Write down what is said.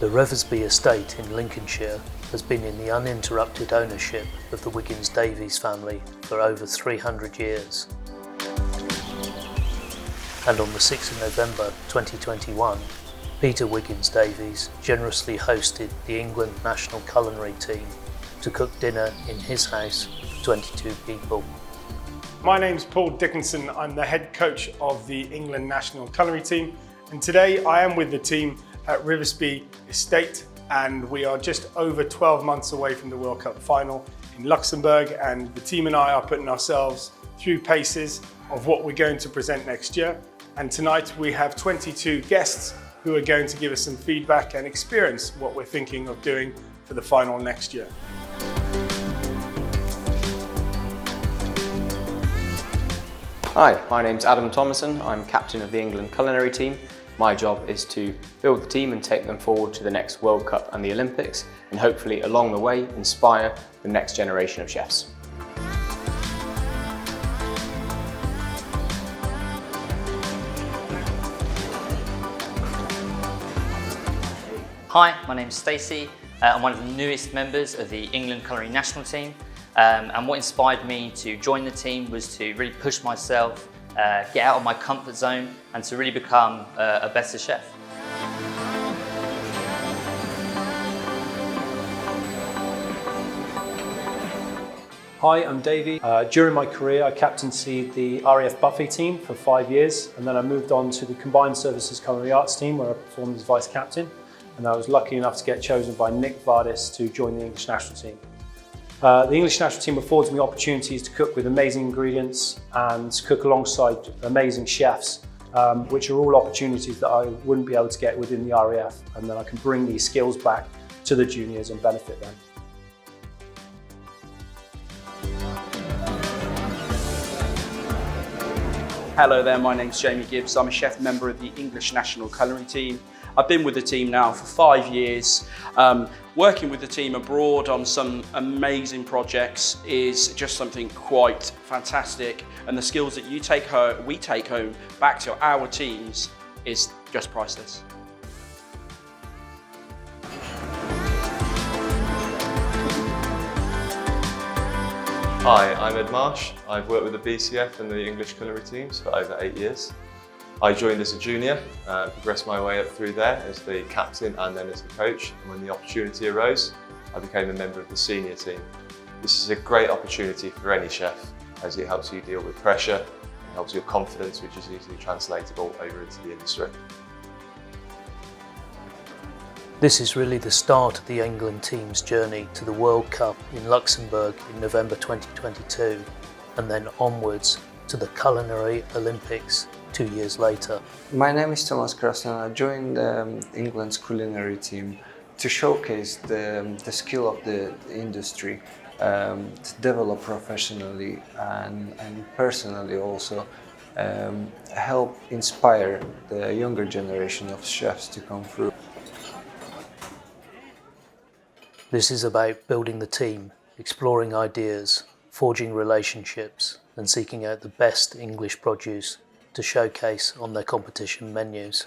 The Revesby Estate in Lincolnshire has been in the uninterrupted ownership of the Wiggins-Davies family for over 300 years. And on the 6th of November 2021, Peter Wiggins-Davies generously hosted the England National Culinary team to cook dinner in his house for 22 people. My name's Paul Dickinson. I'm the head coach of the England National Culinary team, and today I am with the team at Revesby Estate, and we are just over 12 months away from the World Cup final in Luxembourg, and the team and I are putting ourselves through paces of what we're going to present next year. And tonight we have 22 guests who are going to give us some feedback and experience what we're thinking of doing for the final next year. Hi, my name's Adam Thomason. I'm captain of the England Culinary team. My job is to build the team and take them forward to the next World Cup and the Olympics, and hopefully along the way inspire the next generation of chefs. Hi, my name's Stacey. I'm one of the newest members of the England Culinary National team. And what inspired me to join the team was to really push myself, get out of my comfort zone, and to really become a better chef. Hi, I'm Davey. During my career, I captained the RAF Buffet team for 5 years, and then I moved on to the Combined Services Culinary Arts team, where I performed as vice captain. And I was lucky enough to get chosen by Nick Vardis to join the English national team. The English national team affords me opportunities to cook with amazing ingredients and cook alongside amazing chefs, which are all opportunities that I wouldn't be able to get within the RAF, and then I can bring these skills back to the juniors and benefit them. Hello there, my name's Jamie Gibbs. I'm a chef member of the English National Culinary team. I've been with the team now for 5 years. Working with the team abroad on some amazing projects is just something quite fantastic, and the skills that we take home back to our teams is just priceless. Hi, I'm Ed Marsh. I've worked with the BCF and the English Culinary teams for over 8 years. I joined as a junior, progressed my way up through there as the captain and then as the coach. And when the opportunity arose, I became a member of the senior team. This is a great opportunity for any chef, as it helps you deal with pressure, it helps your confidence, which is easily translatable over into the industry. This is really the start of the England team's journey to the World Cup in Luxembourg in November 2022, and then onwards to the Culinary Olympics 2 years later. My name is Thomason. I joined England's culinary team to showcase the skill of the industry, to develop professionally and personally also, help inspire the younger generation of chefs to come through. This is about building the team, exploring ideas, forging relationships, and seeking out the best English produce to showcase on their competition menus.